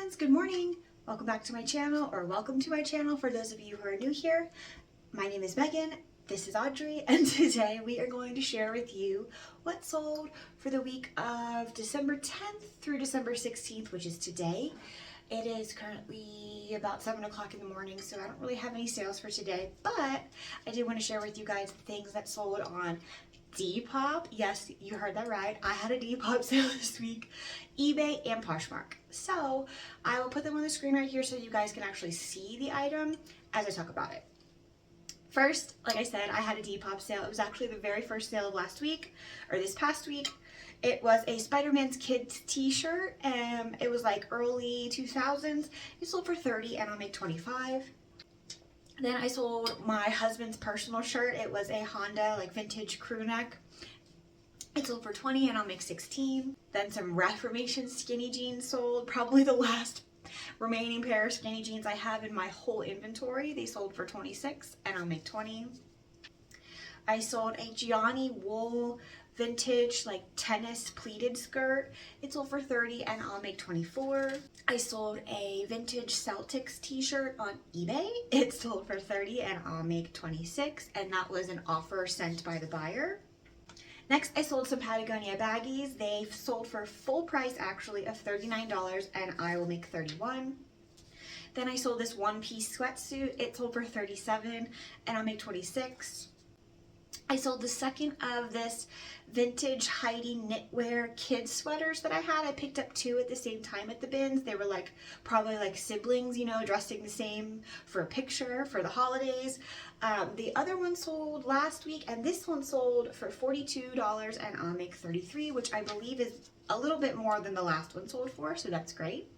friends, good morning. Welcome back to my channel, or welcome to my channel for those of you who are new here. My name is Megan, this is Audrey, and today we are going to share with you what sold for the week of December 10th through December 16th, which is today. It is currently about 7 o'clock in the morning, so I don't really have any sales for today, but I did want to share with you guys the things that sold on Depop. Yes, you heard that right. I had a Depop sale this week, eBay and Poshmark. So I will put them on the screen right here so you guys can actually see the item as I talk about it. First, like I said, I had a Depop sale. It was actually the very first sale of last week, or this past week. It was a Spider-Man's Kids t-shirt, and it was like early 2000s. It sold for $30 and I'll make $25. Then I sold my husband's personal shirt. It was a Honda like vintage crew neck. It sold for $20 and I'll make $16. Then some Reformation skinny jeans sold, probably the last remaining pair of skinny jeans I have in my whole inventory. They sold for $26 and I'll make $20. I sold a Gianni wool vintage like tennis pleated skirt. It sold for $30 and I'll make $24. I sold a vintage Celtics t-shirt on eBay. It sold for $30 and I'll make $26, and that was an offer sent by the buyer. Next, I sold some Patagonia baggies. They sold for full price actually of $39 and I will make $31. Then I sold this one-piece sweatsuit. It sold for $37 and I'll make $26. I sold the second of this vintage Heidi knitwear kids sweaters that I had. I picked up two at the same time at the bins. They were like probably like siblings, you know, dressing the same for a picture for the holidays. The other one sold last week, and this one sold for $42 and I'll make $33, which I believe is a little bit more than the last one sold for, so that's great.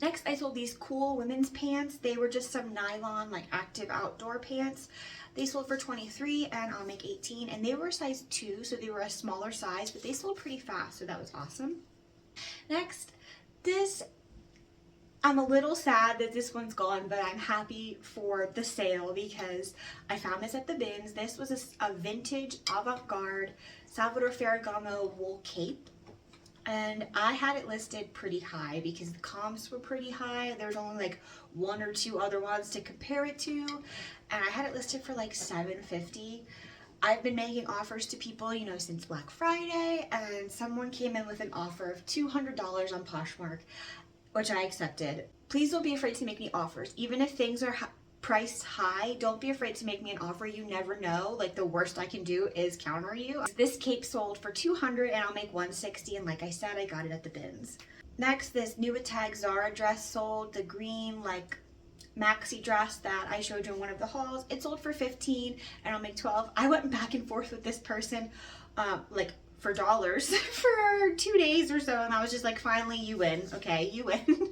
Next, I sold these cool women's pants. They were just some nylon, like active outdoor pants. They sold for $23 and I'll make $18, and they were a size 2, so they were a smaller size, but they sold pretty fast, so that was awesome. Next, I'm a little sad that this one's gone, but I'm happy for the sale because I found this at the bins. This was a vintage avant-garde Salvador Ferragamo wool cape. And I had it listed pretty high because the comps were pretty high. There's only like one or two other ones to compare it to. And I had it listed for like $750. I've been making offers to people, you know, since Black Friday. And someone came in with an offer of $200 on Poshmark, which I accepted. Please don't be afraid to make me offers. Even if things are priced high, don't be afraid to make me an offer. You never know. Like, the worst I can do is counter you. This cape sold for $200 and I'll make $160, and like I said, I got it at the bins. Next, this new tag Zara dress sold, the green like maxi dress that I showed you in one of the hauls. It sold for $15 and I'll make $12. I went back and forth with this person like for dollars for 2 days or so, and I was just like, finally, you win. Okay, you win.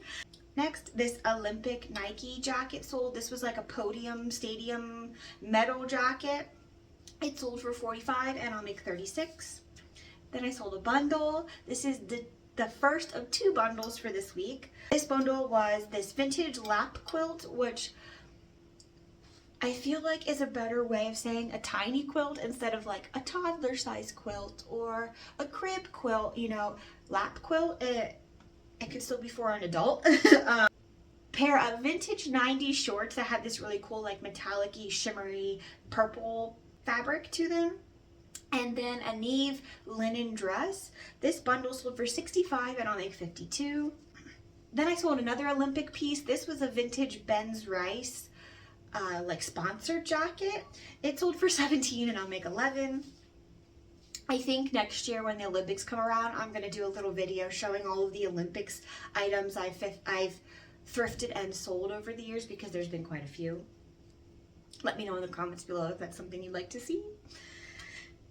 Next, this Olympic Nike jacket sold. This was like a podium stadium metal jacket. It sold for $45 and I'll make $36. Then I sold a bundle. This is the first of 2 bundles for this week. This bundle was this vintage lap quilt, which I feel like is a better way of saying a tiny quilt instead of like a toddler size quilt or a crib quilt, you know. Lap quilt, it could still be for an adult. Pair of vintage 90s shorts that had this really cool like metallic-y shimmery purple fabric to them. And then a Neve linen dress. This bundle sold for $65 and I'll make $52. Then I sold another Olympic piece. This was a vintage Ben's Rice like sponsored jacket. It sold for $17 and I'll make $11. I think next year when the Olympics come around, I'm going to do a little video showing all of the Olympics items I've thrifted and sold over the years, because there's been quite a few. Let me know in the comments below if that's something you'd like to see.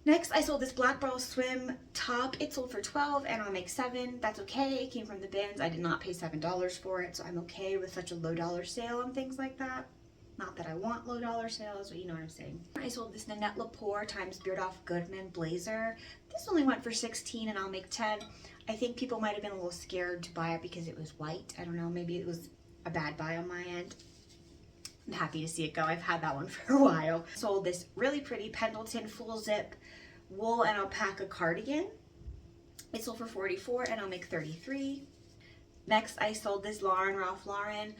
Next, I sold this black ball swim top. It sold for $12 and I'll make $7. That's okay. It came from the bins. I did not pay $7 for it, so I'm okay with such a low dollar sale on things like that. Not that I want low dollar sales, but you know what I'm saying. I sold this Nanette Lepore times Beardoff Goodman blazer. This only went for $16 and I'll make $10. I think people might have been a little scared to buy it because it was white. I don't know, maybe it was a bad buy on my end. I'm happy to see it go. I've had that one for a while. Sold this really pretty Pendleton full zip wool and alpaca cardigan. It sold for $44 and I'll make $33. Next, I sold this Ralph Lauren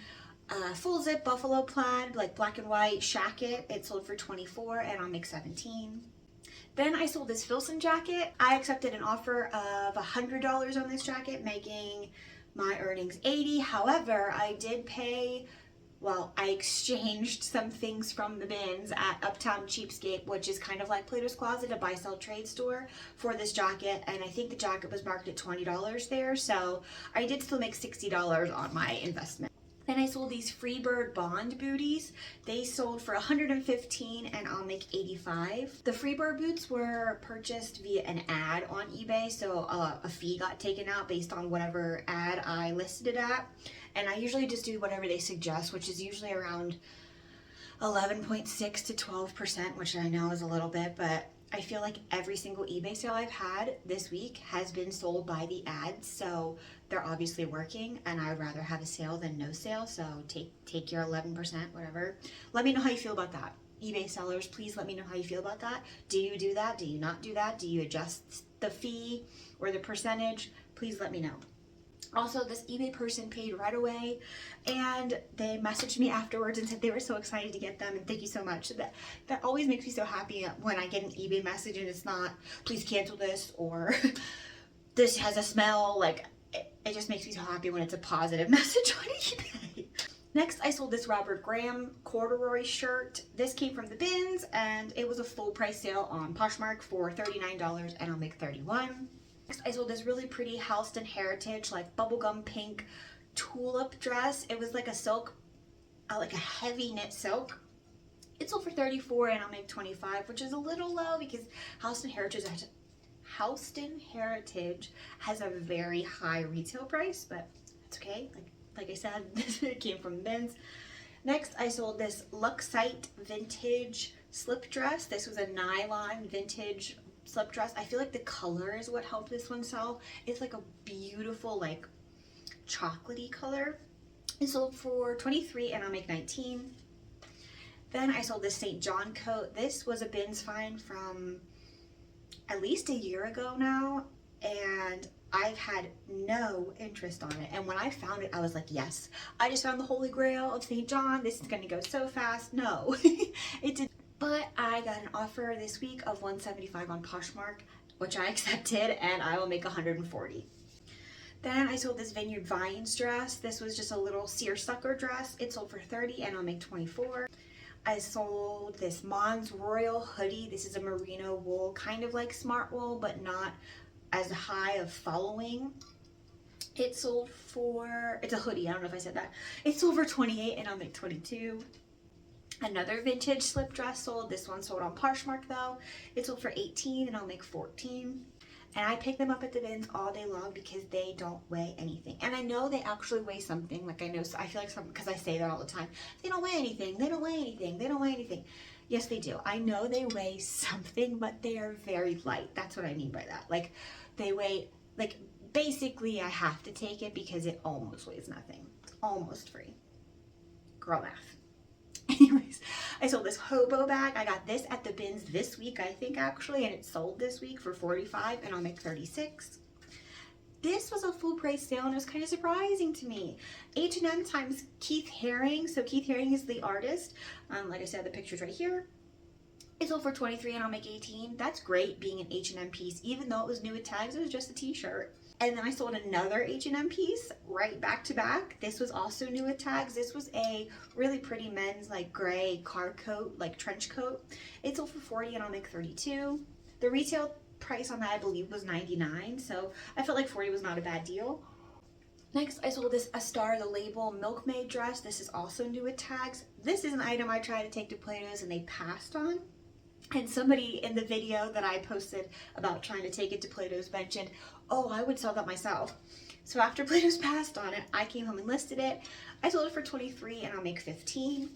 full zip buffalo plaid, like black and white shacket. It sold for $24 and I'll make $17. Then I sold this Filson jacket. I accepted an offer of $100 on this jacket, making my earnings $80. However, I did pay, well, I exchanged some things from the bins at Uptown Cheapskate, which is kind of like Plato's Closet, a buy-sell trade store, for this jacket. And I think the jacket was marked at $20 there. So I did still make $60 on my investment. Then I sold these Freebird Bond booties. They sold for $115 and I'll make $85. The Freebird boots were purchased via an ad on eBay, so a fee got taken out based on whatever ad I listed it at. And I usually just do whatever they suggest, which is usually around 11.6 to 12%, which I know is a little bit, but I feel like every single eBay sale I've had this week has been sold by the ads, so they're obviously working, and I would rather have a sale than no sale, so take your 11%, whatever. Let me know how you feel about that. eBay sellers, please let me know how you feel about that. Do you do that? Do you not do that? Do you adjust the fee or the percentage? Please let me know. Also, this eBay person paid right away, and they messaged me afterwards and said they were so excited to get them, and thank you so much. That always makes me so happy when I get an eBay message and it's not, please cancel this, or this has a smell. Like, it just makes me so happy when it's a positive message on eBay. Next, I sold this Robert Graham corduroy shirt. This came from the bins, and it was a full price sale on Poshmark for $39, and I'll make $31. Next, I sold this really pretty Halston Heritage, like bubblegum pink tulip dress. It was like a silk, like a heavy knit silk. It sold for $34 and I'll make $25, which is a little low because Halston Heritage has a very high retail price, but it's okay. Like I said, it came from the bins. Next, I sold this Luxite vintage slip dress. This was a nylon vintage slip dress. I feel like the color is what helped this one sell. It's like a beautiful, like, chocolatey color. It sold for $23 and I'll make $19. Then I sold this St. John coat. This was a bins find from at least a year ago now, and I've had no interest on it. And when I found it, I was like, yes, I just found the holy grail of St. John. This is gonna go so fast. No, it did. But I got an offer this week of $175 on Poshmark, which I accepted, and I will make $140. Then I sold this Vineyard Vines dress. This was just a little seersucker dress. It sold for $30 and I'll make $24. I sold this Mons Royal hoodie. This is a merino wool, kind of like smart wool, but not as high of following. It sold for, it's a hoodie, I don't know if I said that. It sold for $28 and I'll make $22. Another vintage slip dress sold. This one sold on Poshmark though. It sold for $18 and I'll make $14. And I pick them up at the bins all day long because they don't weigh anything. And I know they actually weigh something. Like I know, I feel like some, because I say that all the time. They don't weigh anything. They don't weigh anything. They don't weigh anything. Yes, they do. I know they weigh something, but they are very light. That's what I mean by that. Like they weigh, like basically I have to take it because it almost weighs nothing. It's almost free. Girl math. Anyways, I sold this hobo bag. I got this at the bins this week, I think actually, and it sold this week for $45 and I'll make $36. This was a full price sale and it was kind of surprising to me. H&M times Keith Haring. So Keith Haring is the artist. Like I said, the picture's right here. It sold for $23 and I'll make $18. That's great being an H&M piece. Even though it was new with tags, it was just a t-shirt. And then I sold another H&M piece right back to back. This was also new with tags. This was a really pretty men's like gray car coat, like trench coat. It sold for $40 and I'll make $32. The retail price on that I believe was $99, so I felt like $40 was not a bad deal. Next, I sold this A Star the Label Milkmaid dress. This is also new with tags. This is an item I tried to take to Plato's and they passed on. And somebody in the video that I posted about trying to take it to Plato's mentioned, oh, I would sell that myself. So after Plato's passed on it, I came home and listed it. I sold it for $23 and I'll make $15.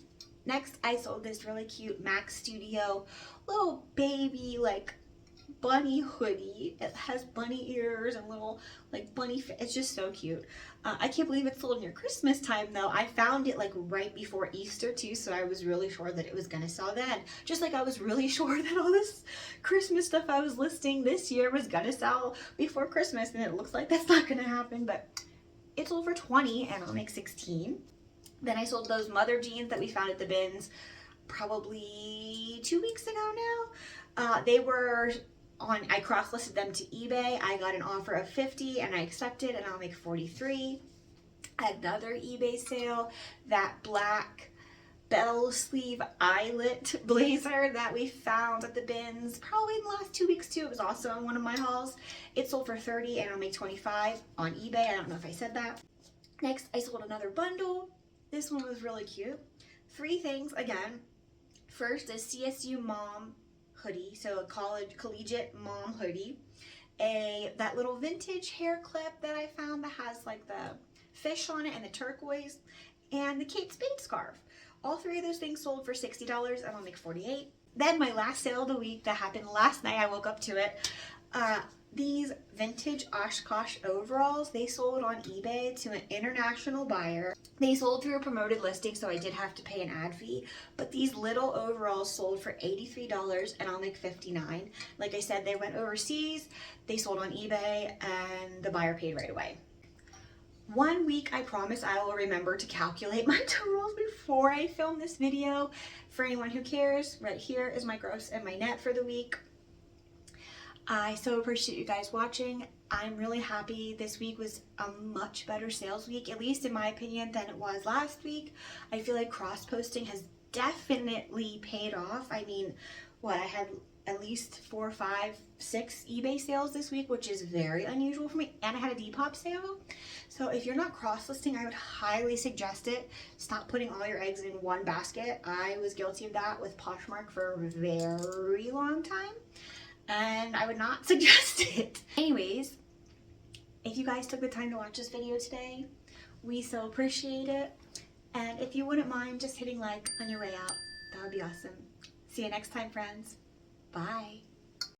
Next, I sold this really cute Mac Studio little baby like bunny hoodie. It has bunny ears and little like bunny, it's just so cute. I can't believe it sold near Christmas time though. I found it like right before Easter too, so I was really sure that it was gonna sell then. Just like I was really sure that all this Christmas stuff I was listing this year was gonna sell before Christmas, and it looks like that's not gonna happen, but It sold for 20 and I'll make 16. Then I sold those mother jeans that we found at the bins probably 2 weeks ago now. They were on, I cross-listed them to eBay. I got an offer of 50 and I accepted, and I'll make 43. Another eBay sale, that black bell sleeve eyelet blazer that we found at the bins probably in the last 2 weeks too. It was also on one of my hauls. It sold for 30 and I'll make 25 on eBay. I don't know if I said that. Next, I sold another bundle. This one was really cute. 3 things again. First, a CSU mom hoodie, so a collegiate mom hoodie. That little vintage hair clip that I found that has like the fish on it and the turquoise, and the Kate Spade scarf. All 3 of those things sold for $60 and I'll make 48. Then my last sale of the week that happened last night, I woke up to it. These vintage Oshkosh overalls, they sold on eBay to an international buyer. They sold through a promoted listing, so I did have to pay an ad fee, but these little overalls sold for $83 and I'll make 59. Like I said, they went overseas, they sold on eBay, and the buyer paid right away. 1 week, I promise I will remember to calculate my totals before I film this video. For anyone who cares, right here is my gross and my net for the week. I so appreciate you guys watching. I'm really happy. This week was a much better sales week, at least in my opinion, than it was last week. I feel like cross-posting has definitely paid off. I mean, I had at least 4, 5, 6 eBay sales this week, which is very unusual for me, and I had a Depop sale. So if you're not cross-listing, I would highly suggest it. Stop putting all your eggs in one basket. I was guilty of that with Poshmark for a very long time, and I would not suggest it. Anyways, if you guys took the time to watch this video today, we so appreciate it. And if you wouldn't mind just hitting like on your way out, that would be awesome. See you next time, friends. Bye.